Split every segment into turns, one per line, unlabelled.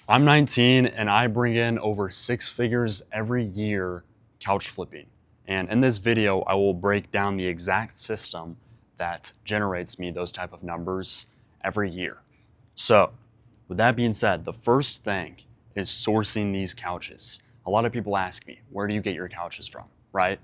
I'm 19 and I bring in over 6 figures every year couch flipping. And in this video, I will break down the exact system that generates me those type of numbers every year. So with that being said, the first thing is sourcing these couches. A lot of people ask me, where do you get your couches from, right?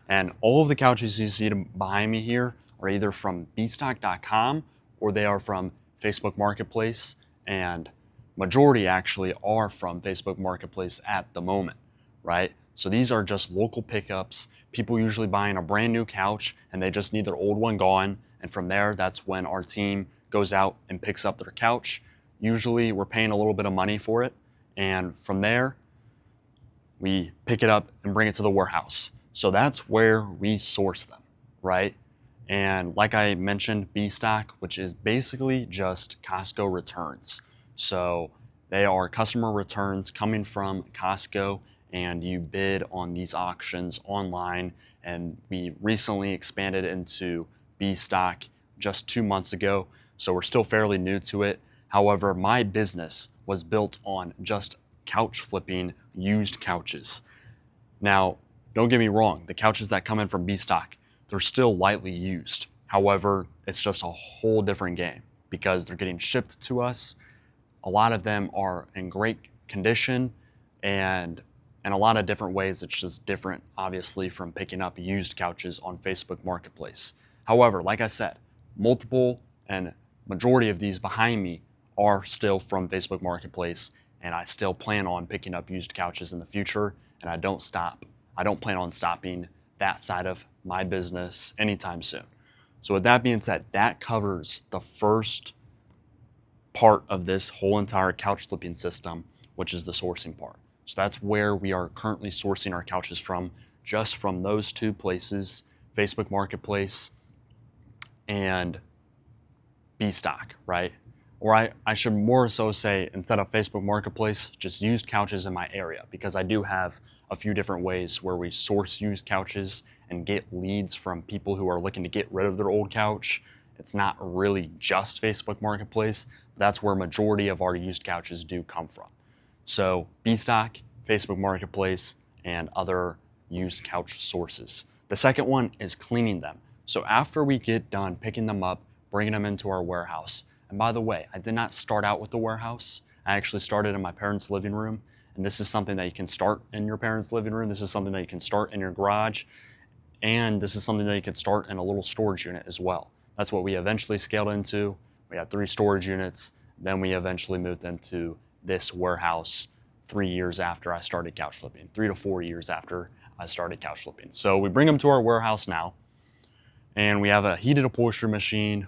And all of the couches you see behind me here are either from bstock.com or they are from Facebook Marketplace, and majority actually are from Facebook Marketplace at the moment, right? So these are just local pickups, people usually buying a brand new couch and they just need their old one gone. And from there, that's when our team goes out and picks up their couch. Usually we're paying a little bit of money for it. And from there, we pick it up and bring it to the warehouse. So that's where we source them, right? And like I mentioned, B-Stock, which is basically just Costco returns. So they are customer returns coming from Costco, and you bid on these auctions online. And we recently expanded into B-Stock just 2 months ago, so we're still fairly new to it. However, my business was built on just couch flipping used couches. Now, don't get me wrong, the couches that come in from B-Stock, they're still lightly used. However, it's just a whole different game because they're getting shipped to us. A lot of them are in great condition, and in a lot of different ways, it's just different, obviously, from picking up used couches on Facebook Marketplace. However, like I said, multiple and majority of these behind me are still from Facebook Marketplace, and I still plan on picking up used couches in the future, and I don't stop. I don't plan on stopping that side of my business anytime soon. So with that being said, that covers the first part of this whole entire couch flipping system, which is the sourcing part. So that's where we are currently sourcing our couches from, just from those two places, Facebook Marketplace and B-Stock, right? Or I should more so say, instead of Facebook Marketplace, just used couches in my area, because I do have a few different ways where we source used couches and get leads from people who are looking to get rid of their old couch. It's not really just Facebook Marketplace, but that's where majority of our used couches do come from. So B-Stock, Facebook Marketplace, and other used couch sources. The second one is cleaning them. So after we get done picking them up, bringing them into our warehouse. And by the way, I did not start out with the warehouse. I actually started in my parents' living room. And this is something that you can start in your parents' living room. This is something that you can start in your garage. And this is something that you can start in a little storage unit as well. That's what we eventually scaled into. We had 3 storage units. Then we eventually moved into this warehouse 3 years after I started couch flipping, 3 to 4 years after I started couch flipping. So we bring them to our warehouse now, and we have a heated upholstery machine.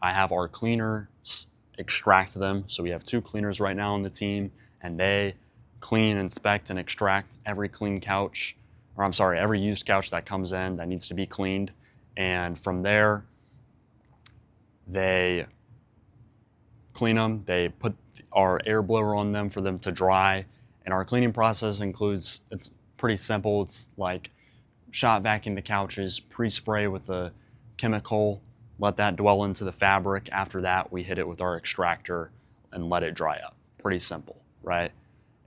I have our cleaners extract them. So we have 2 cleaners right now on the team, and they clean, inspect, and extract every every used couch that comes in that needs to be cleaned. And from there, they clean them, they put our air blower on them for them to dry. And our cleaning process includes, it's pretty simple. It's like shot vacuum the couches, pre-spray with a chemical, let that dwell into the fabric. After that, we hit it with our extractor and let it dry up. Pretty simple, right?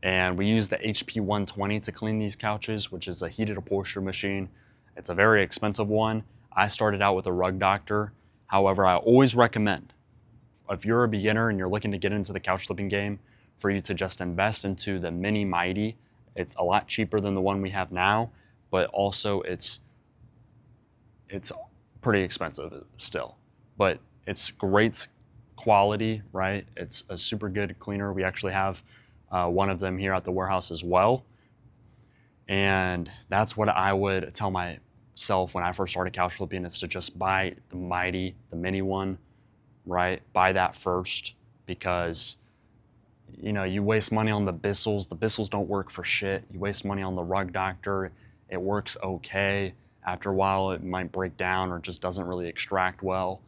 And we use the HP 120 to clean these couches, which is a heated upholstery machine. It's a very expensive one. I started out with a Rug Doctor. However, I always recommend, if you're a beginner and you're looking to get into the couch flipping game, for you to just invest into the Mini Mighty. It's a lot cheaper than the one we have now, but also it's pretty expensive still. But it's great quality, right? It's a super good cleaner. We actually have one of them here at the warehouse as well. And that's what I would tell myself when I first started couch flipping, is to just buy the Mighty, the mini one, right? Buy that first, because you waste money on the Bissels. The Bissels don't work for shit. You waste money on the Rug Doctor. It works okay. After a while, it might break down or just doesn't really extract well.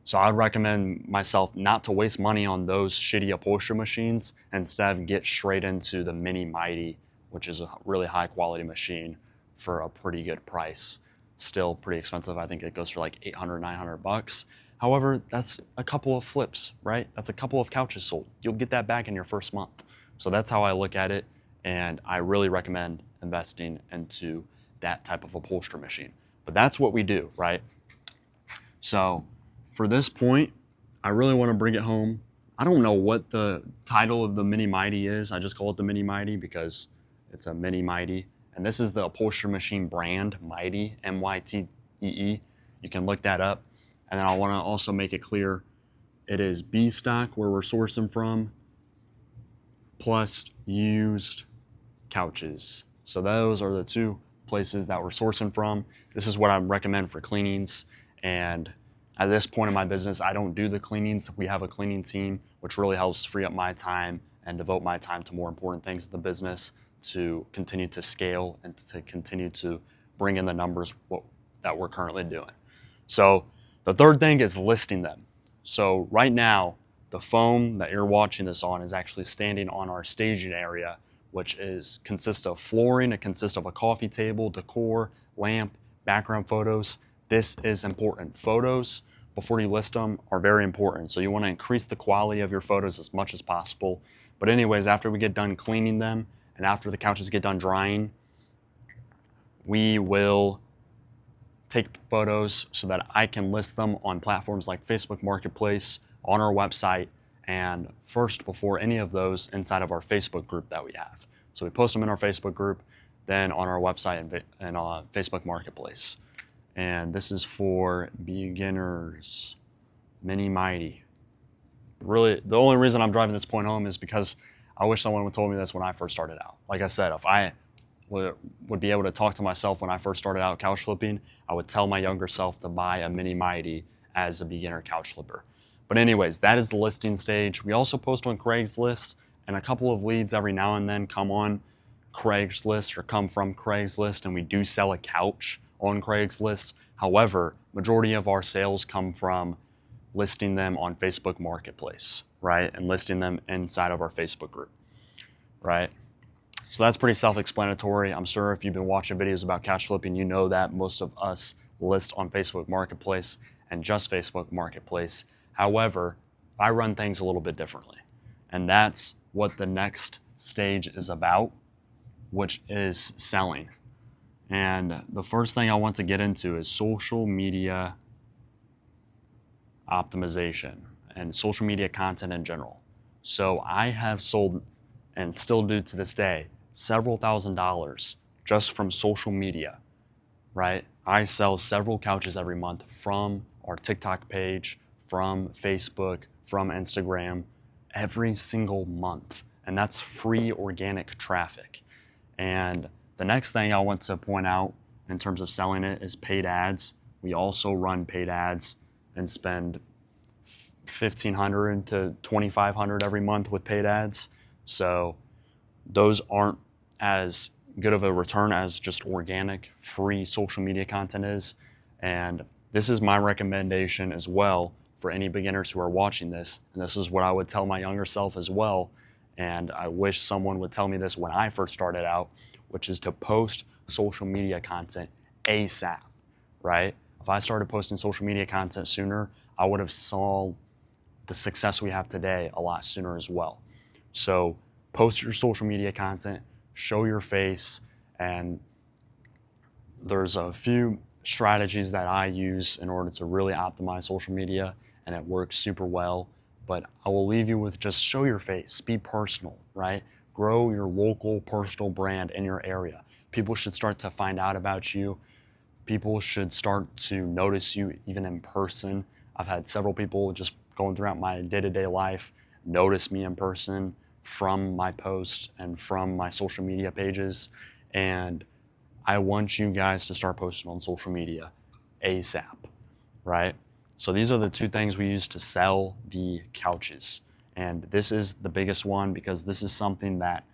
So I'd recommend myself not to waste money on those shitty upholstery machines. Instead, get straight into the Mini Mighty, which is a really high quality machine for a pretty good price. Still pretty expensive. I think it goes for like $800, $900. However, that's a couple of flips, right? That's a couple of couches sold. You'll get that back in your first month. So that's how I look at it. And I really recommend investing into that type of upholstery machine. But that's what we do, right? So for this point, I really want to bring it home. I don't know what the title of the Mini Mighty is. I just call it the Mini Mighty because it's a Mini Mighty. And this is the upholstery machine brand, Mytee, M-Y-T-E-E. You can look that up. And then I want to also make it clear it is B stock where we're sourcing from, plus used couches. So those are the two places that we're sourcing from. This is what I recommend for cleanings. And at this point in my business, I don't do the cleanings. We have a cleaning team, which really helps free up my time and devote my time to more important things in the business to continue to scale and to continue to bring in the numbers that we're currently doing. So the third thing is listing them. So right now, the foam that you're watching this on is actually standing on our staging area, which consists of flooring. It consists of a coffee table, decor, lamp, background photos. This is important. Photos, before you list them, are very important. So you want to increase the quality of your photos as much as possible. But anyways, after we get done cleaning them and after the couches get done drying, we will take photos so that I can list them on platforms like Facebook Marketplace, on our website, and first before any of those inside of our Facebook group that we have. So we post them in our Facebook group, then on our website and Facebook Marketplace. And this is for beginners, Mini Mighty. Really, the only reason I'm driving this point home is because I wish someone would have told me this when I first started out. Like I said, if I would be able to talk to myself when I first started out couch flipping, I would tell my younger self to buy a Mini Mighty as a beginner couch flipper. But anyways, that is the listing stage. We also post on Craigslist, and a couple of leads every now and then come on Craigslist or come from Craigslist, and we do sell a couch on Craigslist. However, majority of our sales come from listing them on Facebook Marketplace, right? And listing them inside of our Facebook group, right? So that's pretty self-explanatory. I'm sure if you've been watching videos about couch flipping, you know that most of us list on Facebook Marketplace and just Facebook Marketplace. However, I run things a little bit differently. And that's what the next stage is about, which is selling. And the first thing I want to get into is social media optimization and social media content in general. So I have sold, and still do to this day, several $1,000s just from social media, right? I sell several couches every month from our TikTok page, from Facebook, from Instagram, every single month. And that's free organic traffic. And the next thing I want to point out in terms of selling it is paid ads. We also run paid ads and spend $1,500 to $2,500 every month with paid ads. So those aren't as good of a return as just organic, free social media content is. And this is my recommendation as well for any beginners who are watching this. And this is what I would tell my younger self as well. And I wish someone would tell me this when I first started out, which is to post social media content ASAP, right? If I started posting social media content sooner, I would have saw the success we have today a lot sooner as well. So post your social media content, show your face, and there's a few strategies that I use in order to really optimize social media, and it works super well. But I will leave you with just show your face, be personal, right? Grow your local personal brand in your area. People should start to find out about you. People should start to notice you even in person. I've had several people just going throughout my day-to-day life notice me in person from my posts and from my social media pages. And I want you guys to start posting on social media ASAP, right? So these are the two things we use to sell the couches. And this is the biggest one because this is something that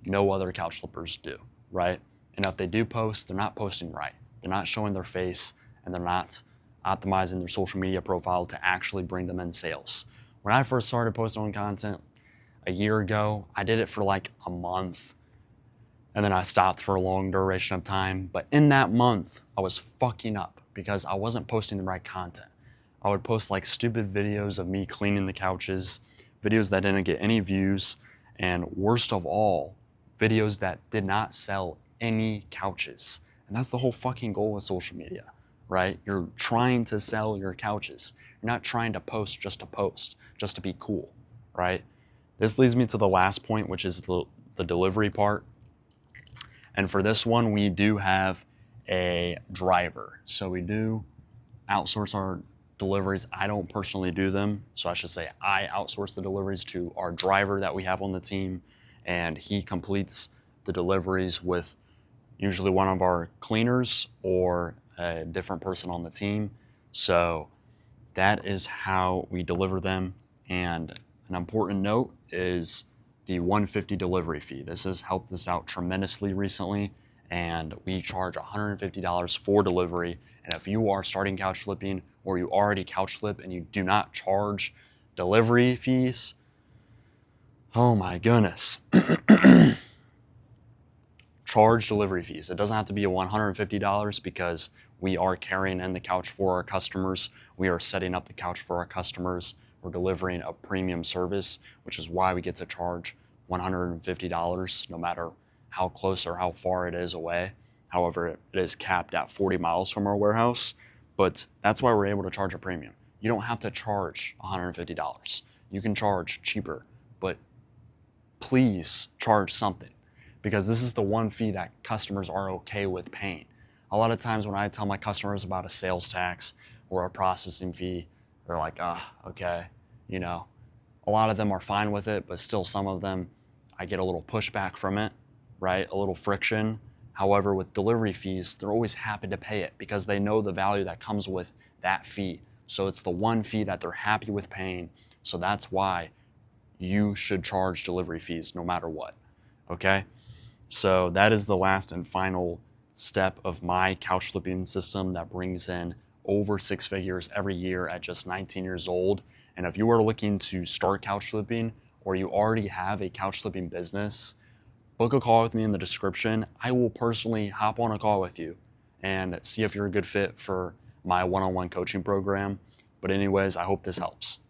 no other couch flippers do, right? And if they do post, they're not posting right. They're not showing their face, and they're not optimizing their social media profile to actually bring them in sales. When I first started posting on content a year ago, I did it for like a month, and then I stopped for a long duration of time. But in that month, I was fucking up because I wasn't posting the right content. I would post like stupid videos of me cleaning the couches, videos that didn't get any views, and worst of all, videos that did not sell any couches. And that's the whole fucking goal of social media, right? You're trying to sell your couches. You're not trying to post, just to be cool, right? This leads me to the last point, which is the delivery part. And for this one, we do have a driver. So we do outsource our deliveries. I don't personally do them. So I should say I outsource the deliveries to our driver that we have on the team. And he completes the deliveries with usually one of our cleaners or a different person on the team. So that is how we deliver them. And an important note is the $150 delivery fee. This has helped us out tremendously recently, and we charge $150 for delivery. And if you are starting couch flipping or you already couch flip and you do not charge delivery fees, oh my goodness. Charge delivery fees. It doesn't have to be a $150 because we are carrying in the couch for our customers. We are setting up the couch for our customers. We're delivering a premium service, which is why we get to charge $150 no matter how close or how far it is away. However, it is capped at 40 miles from our warehouse, but that's why we're able to charge a premium. You don't have to charge $150. You can charge cheaper, but please charge something, because this is the one fee that customers are okay with paying. A lot of times when I tell my customers about a sales tax or a processing fee, they're like, okay, you know. A lot of them are fine with it, but still some of them, I get a little pushback from it, right? A little friction. However, with delivery fees, they're always happy to pay it because they know the value that comes with that fee. So it's the one fee that they're happy with paying. So that's why you should charge delivery fees no matter what, okay? So that is the last and final step of my couch flipping system that brings in over 6 figures every year at just 19 years old. And if you are looking to start couch flipping or you already have a couch flipping business, book a call with me in the description. I will personally hop on a call with you and see if you're a good fit for my one-on-one coaching program. But anyways, I hope this helps.